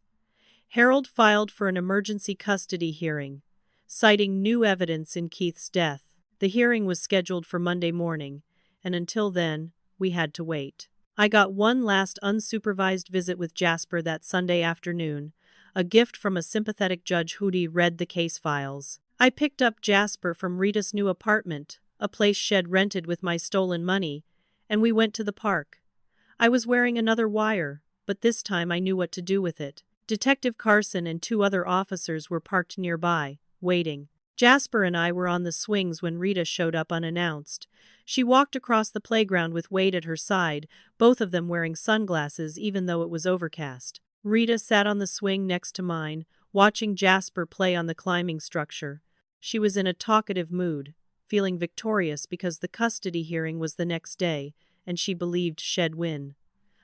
Harold filed for an emergency custody hearing, citing new evidence in Keith's death. The hearing was scheduled for Monday morning, and until then, we had to wait. I got one last unsupervised visit with Jasper that Sunday afternoon, a gift from a sympathetic judge who'd read the case files. I picked up Jasper from Rita's new apartment, a place Shed rented with my stolen money, and we went to the park. I was wearing another wire, but this time I knew what to do with it. Detective Carson and 2 other officers were parked nearby, waiting. Jasper and I were on the swings when Rita showed up unannounced. She walked across the playground with Wade at her side, both of them wearing sunglasses even though it was overcast. Rita sat on the swing next to mine, watching Jasper play on the climbing structure. She was in a talkative mood, feeling victorious because the custody hearing was the next day, and she believed Shed win.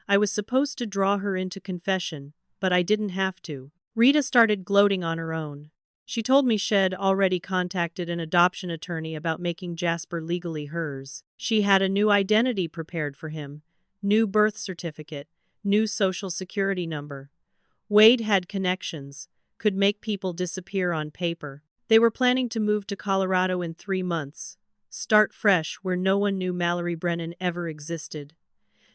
I was supposed to draw her into confession, but I didn't have to. Rita started gloating on her own. She told me Shed already contacted an adoption attorney about making Jasper legally hers. She had a new identity prepared for him, new birth certificate, new social security number. Wade had connections, could make people disappear on paper. They were planning to move to Colorado in 3 months, start fresh where no one knew Mallory Brennan ever existed.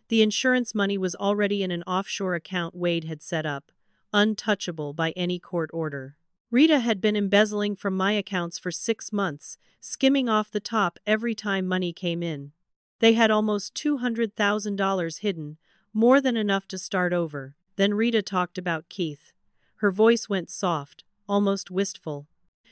The insurance money was already in an offshore account Wade had set up, untouchable by any court order. Rita had been embezzling from my accounts for 6 months, skimming off the top every time money came in. They had almost $200,000 hidden, more than enough to start over. Then Rita talked about Keith. Her voice went soft, almost wistful.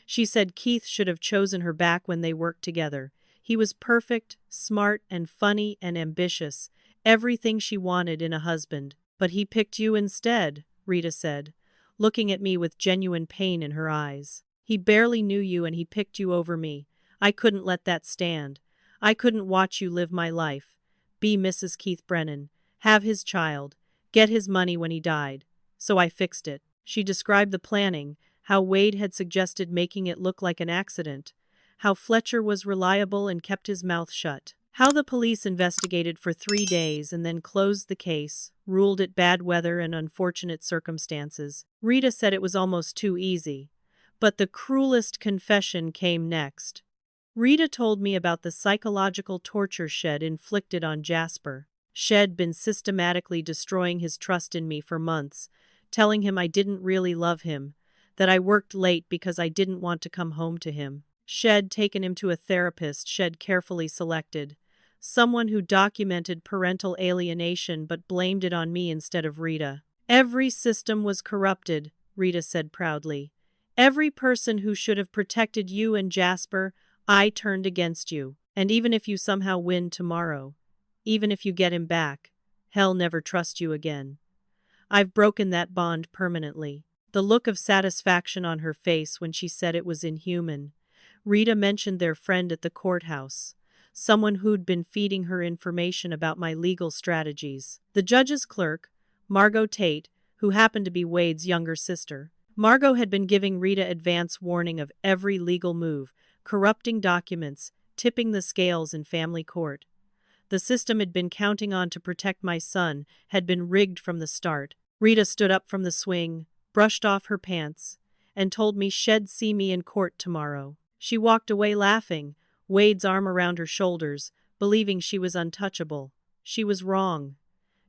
She said Keith should have chosen her back when they worked together. He was perfect, smart and funny and ambitious, everything she wanted in a husband. But he picked you instead, Rita said, looking at me with genuine pain in her eyes. He barely knew you and he picked you over me. I couldn't let that stand. I couldn't watch you live my life, be Mrs. Keith Brennan, have his child, get his money when he died. So I fixed it. She described the planning, how Wade had suggested making it look like an accident, how Fletcher was reliable and kept his mouth shut, how the police investigated for 3 days and then closed the case, ruled it bad weather and unfortunate circumstances. Rita said it was almost too easy. But the cruelest confession came next. Rita told me about the psychological torture Shed inflicted on Jasper. Shed been systematically destroying his trust in me for months, telling him I didn't really love him, that I worked late because I didn't want to come home to him. Shed taken him to a therapist Shed carefully selected, someone who documented parental alienation but blamed it on me instead of Rita. Every system was corrupted, Rita said proudly. Every person who should have protected you and Jasper, I turned against you. And even if you somehow win tomorrow, even if you get him back, hell never trust you again. I've broken that bond permanently. The look of satisfaction on her face when she said it was inhuman. Rita mentioned their friend at the courthouse, someone who'd been feeding her information about my legal strategies. The judge's clerk, Margot Tate, who happened to be Wade's younger sister. Margot had been giving Rita advance warning of every legal move, corrupting documents, tipping the scales in family court. The system had been counting on to protect my son had been rigged from the start. Rita stood up from the swing, brushed off her pants, and told me she'd see me in court tomorrow. She walked away laughing, Wade's arm around her shoulders, believing she was untouchable. She was wrong.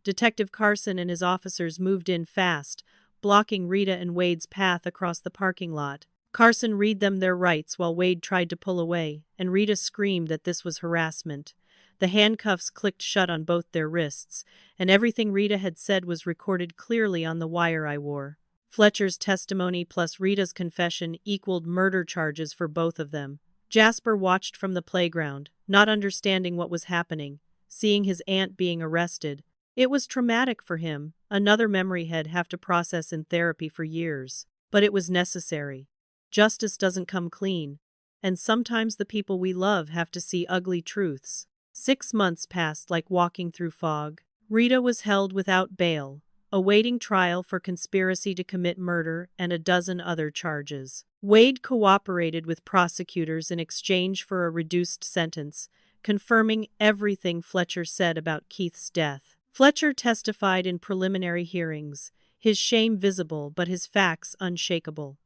Detective Carson and his officers moved in fast, blocking Rita and Wade's path across the parking lot. Carson read them their rights while Wade tried to pull away, and Rita screamed that this was harassment. The handcuffs clicked shut on both their wrists, and everything Rita had said was recorded clearly on the wire I wore. Fletcher's testimony plus Rita's confession equaled murder charges for both of them. Jasper watched from the playground, not understanding what was happening, seeing his aunt being arrested. It was traumatic for him, another memory he'd have to process in therapy for years. But it was necessary. Justice doesn't come clean, and sometimes the people we love have to see ugly truths. 6 months passed like walking through fog. Rita was held without bail, awaiting trial for conspiracy to commit murder and a dozen other charges. Wade cooperated with prosecutors in exchange for a reduced sentence, confirming everything Fletcher said about Keith's death. Fletcher testified in preliminary hearings, his shame visible but his facts unshakable.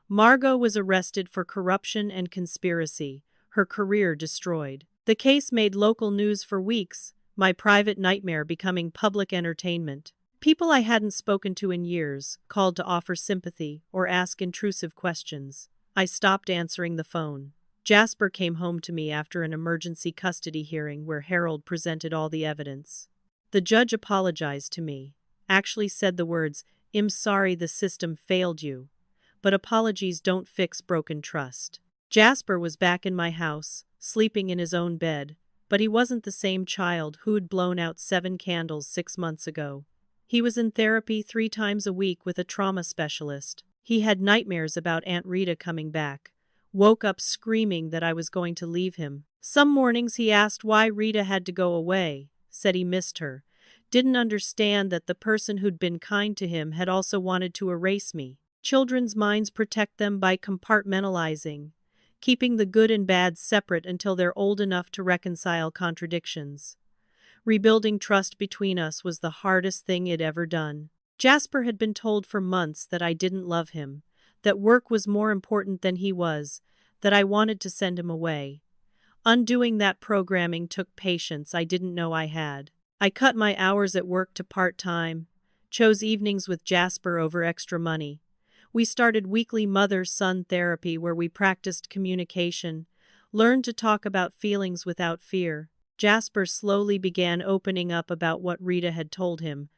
Margot was arrested for corruption and conspiracy, her career destroyed. The case made local news for weeks, my private nightmare becoming public entertainment. People I hadn't spoken to in years called to offer sympathy or ask intrusive questions. I stopped answering the phone. Jasper came home to me after an emergency custody hearing where Harold presented all the evidence. The judge apologized to me, actually said the words, "I'm sorry the system failed you." But apologies don't fix broken trust. Jasper was back in my house, sleeping in his own bed, but he wasn't the same child who'd blown out 7 candles 6 months ago. He was in therapy 3 times a week with a trauma specialist. He had nightmares about Aunt Rita coming back, woke up screaming that I was going to leave him. Some mornings he asked why Rita had to go away, said he missed her, didn't understand that the person who'd been kind to him had also wanted to erase me. Children's minds protect them by compartmentalizing, keeping the good and bad separate until they're old enough to reconcile contradictions. Rebuilding trust between us was the hardest thing he'd ever done. Jasper had been told for months that I didn't love him, that work was more important than he was, that I wanted to send him away. Undoing that programming took patience I didn't know I had. I cut my hours at work to part-time, chose evenings with Jasper over extra money. We started weekly mother-son therapy where we practiced communication, learned to talk about feelings without fear. Jasper slowly began opening up about what Rita had told him,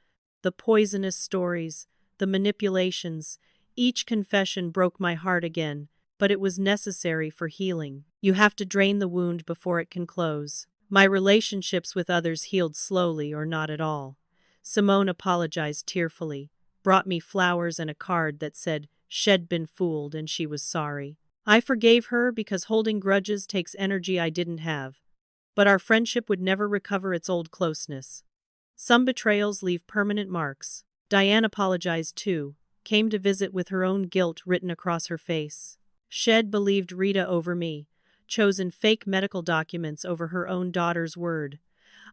the poisonous stories, the manipulations. Each confession broke my heart again, but it was necessary for healing. You have to drain the wound before it can close. My relationships with others healed slowly or not at all. Simone apologized tearfully, brought me flowers and a card that said she'd been fooled and she was sorry. I forgave her because holding grudges takes energy I didn't have. But our friendship would never recover its old closeness. Some betrayals leave permanent marks. Diane apologized too, came to visit with her own guilt written across her face. She'd believed Rita over me, chosen fake medical documents over her own daughter's word.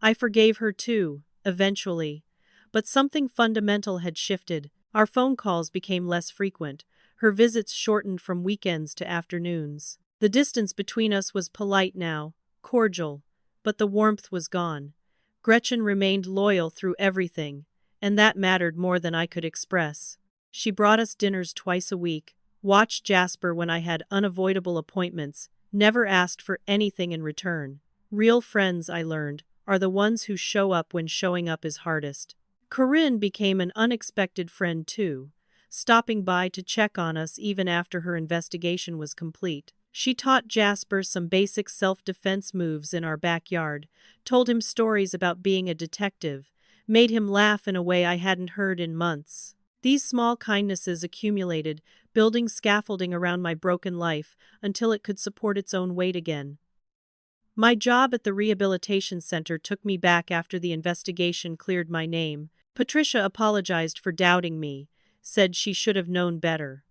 I forgave her too, eventually. But something fundamental had shifted. Our phone calls became less frequent. Her visits shortened from weekends to afternoons. The distance between us was polite now, cordial, but the warmth was gone. Gretchen remained loyal through everything, and that mattered more than I could express. She brought us dinners twice a week, watched Jasper when I had unavoidable appointments, never asked for anything in return. Real friends, I learned, are the ones who show up when showing up is hardest. Corinne became an unexpected friend too, stopping by to check on us even after her investigation was complete. She taught Jasper some basic self-defense moves in our backyard, told him stories about being a detective, made him laugh in a way I hadn't heard in months. These small kindnesses accumulated, building scaffolding around my broken life until it could support its own weight again. My job at the rehabilitation center took me back after the investigation cleared my name. Patricia apologized for doubting me, said she should have known better.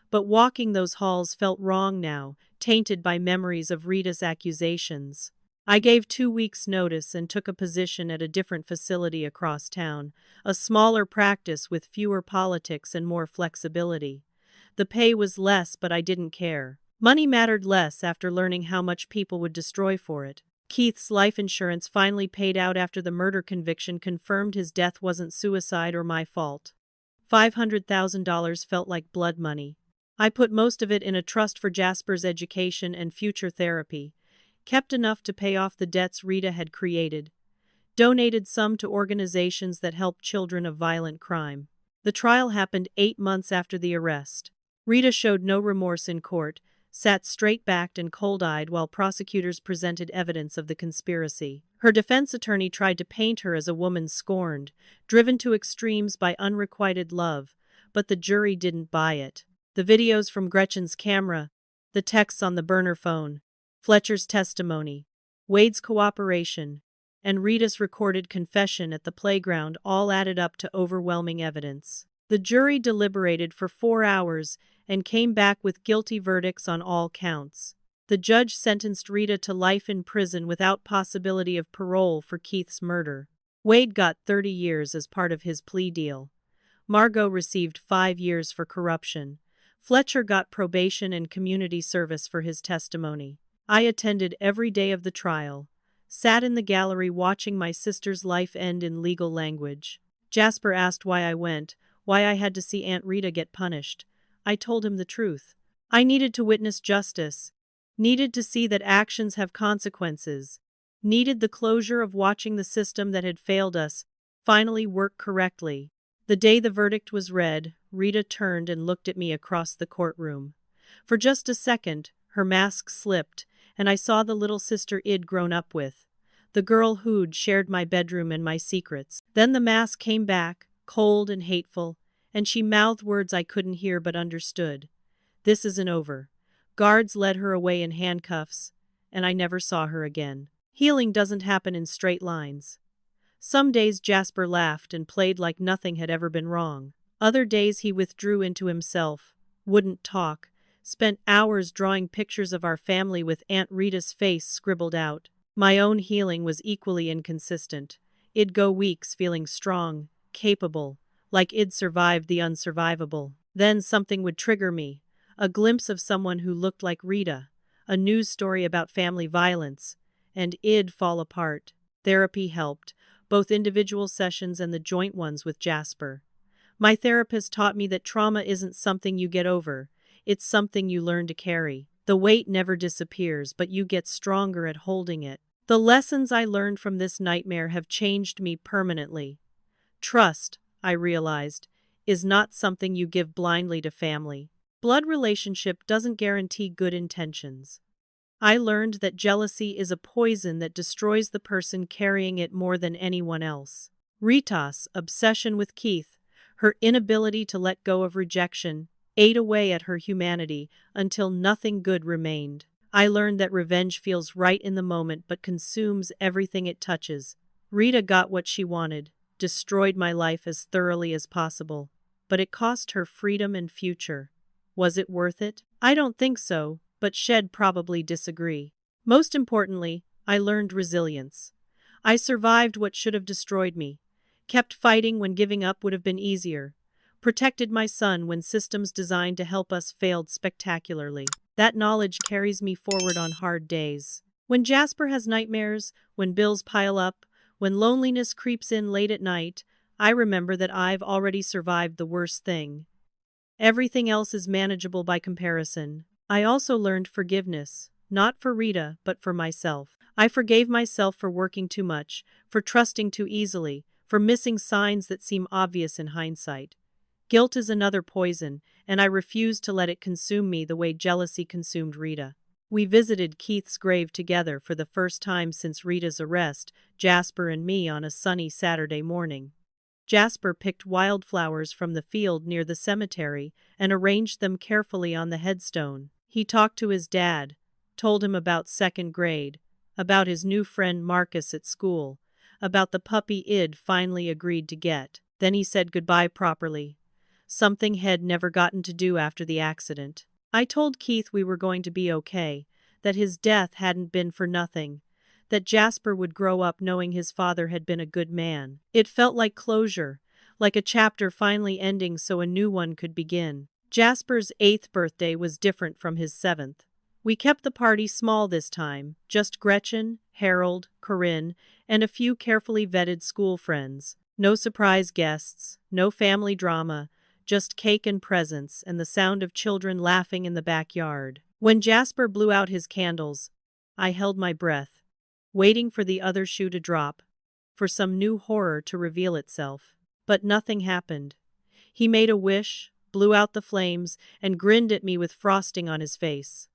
But walking those halls felt wrong now, tainted by memories of Rita's accusations. I gave 2 weeks' notice and took a position at a different facility across town, a smaller practice with fewer politics and more flexibility. The pay was less, but I didn't care. Money mattered less after learning how much people would destroy for it. Keith's life insurance finally paid out after the murder conviction confirmed his death wasn't suicide or my fault. $500,000 felt like blood money. I put most of it in a trust for Jasper's education and future therapy, kept enough to pay off the debts Rita had created, donated some to organizations that help children of violent crime. The trial happened 8 months after the arrest. Rita showed no remorse in court, sat straight-backed and cold-eyed while prosecutors presented evidence of the conspiracy. Her defense attorney tried to paint her as a woman scorned, driven to extremes by unrequited love, but the jury didn't buy it. The videos from Gretchen's camera, the texts on the burner phone, Fletcher's testimony, Wade's cooperation, and Rita's recorded confession at the playground all added up to overwhelming evidence. The jury deliberated for 4 hours and came back with guilty verdicts on all counts. The judge sentenced Rita to life in prison without possibility of parole for Keith's murder. Wade got 30 years as part of his plea deal. Margot received 5 years for corruption. Fletcher got probation and community service for his testimony. I attended every day of the trial, sat in the gallery watching my sister's life end in legal language. Jasper asked why I went, why I had to see Aunt Rita get punished. I told him the truth. I needed to witness justice, needed to see that actions have consequences, needed the closure of watching the system that had failed us finally work correctly. The day the verdict was read, Rita turned and looked at me across the courtroom. For just a second, her mask slipped, and I saw the little sister I'd grown up with, the girl who'd shared my bedroom and my secrets. Then the mask came back, cold and hateful, and she mouthed words I couldn't hear but understood. This isn't over. Guards led her away in handcuffs, and I never saw her again. Healing doesn't happen in straight lines. Some days Jasper laughed and played like nothing had ever been wrong. Other days he withdrew into himself, wouldn't talk, spent hours drawing pictures of our family with Aunt Rita's face scribbled out. My own healing was equally inconsistent. I'd go weeks feeling strong, capable, like I'd survived the unsurvivable. Then something would trigger me, a glimpse of someone who looked like Rita, a news story about family violence, and I'd fall apart. Therapy helped, both individual sessions and the joint ones with Jasper. My therapist taught me that trauma isn't something you get over, it's something you learn to carry. The weight never disappears, but you get stronger at holding it. The lessons I learned from this nightmare have changed me permanently. Trust, I realized, is not something you give blindly to family. Blood relationship doesn't guarantee good intentions. I learned that jealousy is a poison that destroys the person carrying it more than anyone else. Rita's obsession with Keith, her inability to let go of rejection, ate away at her humanity until nothing good remained. I learned that revenge feels right in the moment but consumes everything it touches. Rita got what she wanted, destroyed my life as thoroughly as possible. but it cost her freedom and future. Was it worth it? I don't think so, but she'd probably disagree. Most importantly, I learned resilience. I survived what should have destroyed me, kept fighting when giving up would have been easier, protected my son when systems designed to help us failed spectacularly. That knowledge carries me forward on hard days. When Jasper has nightmares, when bills pile up, when loneliness creeps in late at night, I remember that I've already survived the worst thing. Everything else is manageable by comparison. I also learned forgiveness, not for Rita, but for myself. I forgave myself for working too much, for trusting too easily, for missing signs that seem obvious in hindsight. Guilt is another poison, and I refuse to let it consume me the way jealousy consumed Rita. We visited Keith's grave together for the first time since Rita's arrest, Jasper and me, on a sunny Saturday morning. Jasper picked wildflowers from the field near the cemetery and arranged them carefully on the headstone. He talked to his dad, told him about second grade, about his new friend Marcus at school, about the puppy Id finally agreed to get. Then he said goodbye properly, something he'd never gotten to do after the accident. I told Keith we were going to be okay, that his death hadn't been for nothing, that Jasper would grow up knowing his father had been a good man. It felt like closure, like a chapter finally ending so a new one could begin. Jasper's 8th birthday was different from his 7th. We kept the party small this time, just Gretchen, Harold, Corinne, and a few carefully vetted school friends. No surprise guests, no family drama, just cake and presents and the sound of children laughing in the backyard. When Jasper blew out his candles, I held my breath, waiting for the other shoe to drop, for some new horror to reveal itself. But nothing happened. He made a wish, blew out the flames, and grinned at me with frosting on his face.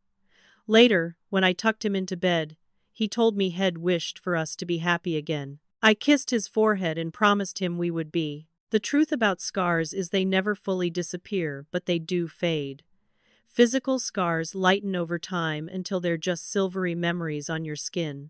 Later, when I tucked him into bed, he told me he'd wished for us to be happy again. I kissed his forehead and promised him we would be. The truth about scars is they never fully disappear, but they do fade. Physical scars lighten over time until they're just silvery memories on your skin.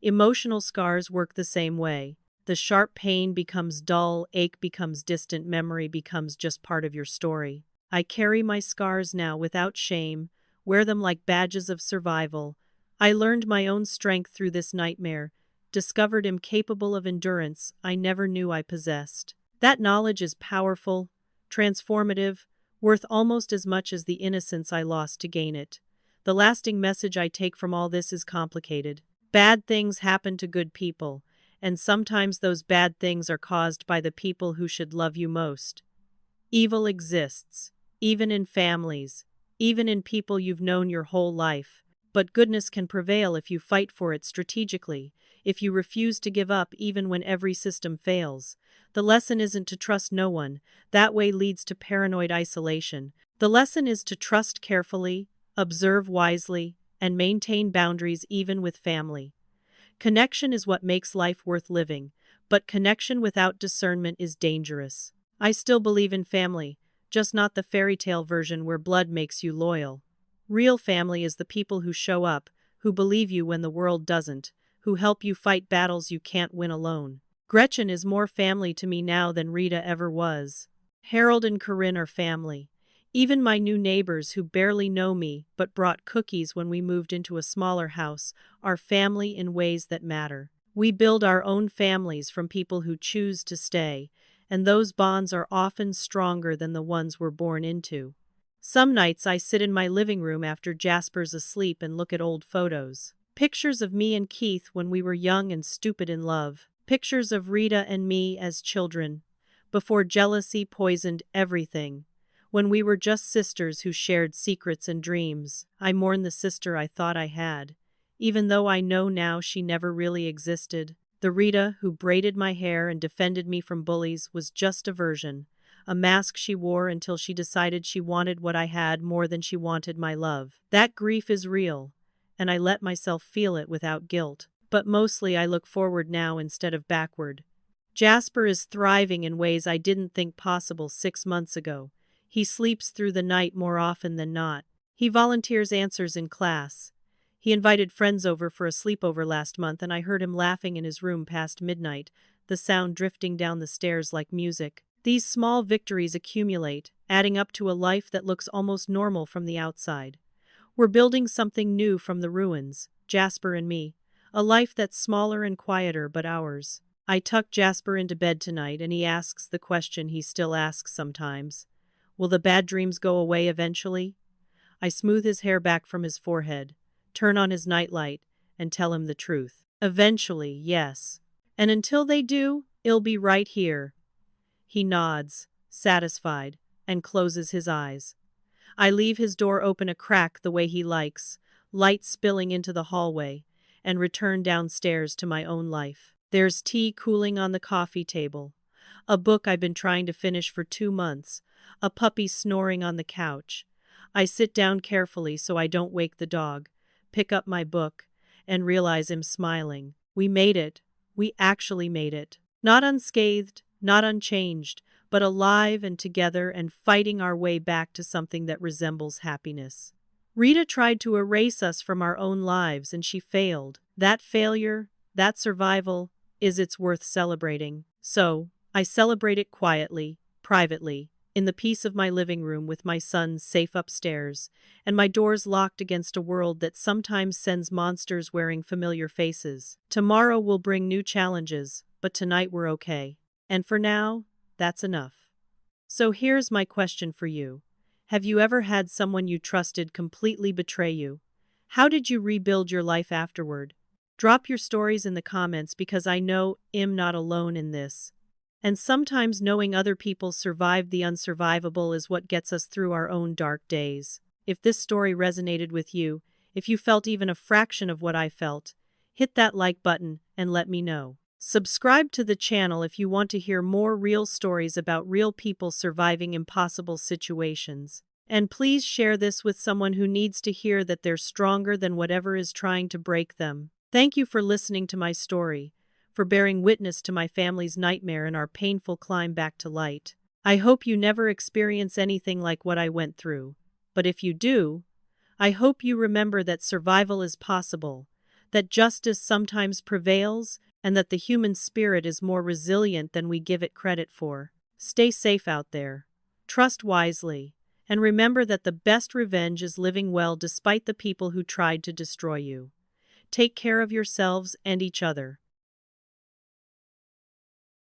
Emotional scars work the same way. The sharp pain becomes dull, ache becomes distant, memory becomes just part of your story. I carry my scars now without shame, wear them like badges of survival. I learned my own strength through this nightmare, discovered him capable of endurance I never knew I possessed. That knowledge is powerful, transformative, worth almost as much as the innocence I lost to gain it. The lasting message I take from all this is complicated. Bad things happen to good people, and sometimes those bad things are caused by the people who should love you most. Evil exists, even in families, even in people you've known your whole life. But goodness can prevail if you fight for it strategically, if you refuse to give up even when every system fails. The lesson isn't to trust no one, that way leads to paranoid isolation. The lesson is to trust carefully, observe wisely, and maintain boundaries even with family. Connection is what makes life worth living, but connection without discernment is dangerous. I still believe in family, just not the fairy tale version where blood makes you loyal. Real family is the people who show up, who believe you when the world doesn't, who help you fight battles you can't win alone. Gretchen is more family to me now than Rita ever was. Harold and Corinne are family. Even my new neighbors who barely know me but brought cookies when we moved into a smaller house are family in ways that matter. We build our own families from people who choose to stay, and those bonds are often stronger than the ones we're born into. Some nights I sit in my living room after Jasper's asleep and look at old photos. Pictures of me and Keith when we were young and stupid in love. Pictures of Rita and me as children, before jealousy poisoned everything. When we were just sisters who shared secrets and dreams. I mourn the sister I thought I had, even though I know now she never really existed. The Rita who braided my hair and defended me from bullies was just a version, a mask she wore until she decided she wanted what I had more than she wanted my love. That grief is real, and I let myself feel it without guilt. But mostly I look forward now instead of backward. Jasper is thriving in ways I didn't think possible 6 months ago. He sleeps through the night more often than not. He volunteers answers in class. He invited friends over for a sleepover last month and I heard him laughing in his room past midnight, the sound drifting down the stairs like music. These small victories accumulate, adding up to a life that looks almost normal from the outside. We're building something new from the ruins, Jasper and me. A life that's smaller and quieter but ours. I tuck Jasper into bed tonight and he asks the question he still asks sometimes. Will the bad dreams go away eventually? I smooth his hair back from his forehead, turn on his nightlight, and tell him the truth. Eventually, yes. And until they do, it'll be right here. He nods, satisfied, and closes his eyes. I leave his door open a crack the way he likes, light spilling into the hallway, and return downstairs to my own life. There's tea cooling on the coffee table, a book I've been trying to finish for 2 months, a puppy snoring on the couch. I sit down carefully so I don't wake the dog, pick up my book, and realize him smiling. We made it. We actually made it. Not unscathed, not unchanged, but alive and together and fighting our way back to something that resembles happiness. Rita tried to erase us from our own lives and she failed. That failure, that survival, it's worth celebrating. So, I celebrate it quietly, privately, in the peace of my living room with my son safe upstairs, and my doors locked against a world that sometimes sends monsters wearing familiar faces. Tomorrow will bring new challenges, but tonight we're okay. And for now, that's enough. So here's my question for you. Have you ever had someone you trusted completely betray you? How did you rebuild your life afterward? Drop your stories in the comments because I know I'm not alone in this. And sometimes knowing other people survived the unsurvivable is what gets us through our own dark days. If this story resonated with you, if you felt even a fraction of what I felt, hit that like button and let me know. Subscribe to the channel if you want to hear more real stories about real people surviving impossible situations. And please share this with someone who needs to hear that they're stronger than whatever is trying to break them. Thank you for listening to my story, for bearing witness to my family's nightmare and our painful climb back to light. I hope you never experience anything like what I went through. But if you do, I hope you remember that survival is possible, that justice sometimes prevails, and that the human spirit is more resilient than we give it credit for. Stay safe out there. Trust wisely. And remember that the best revenge is living well despite the people who tried to destroy you. Take care of yourselves and each other.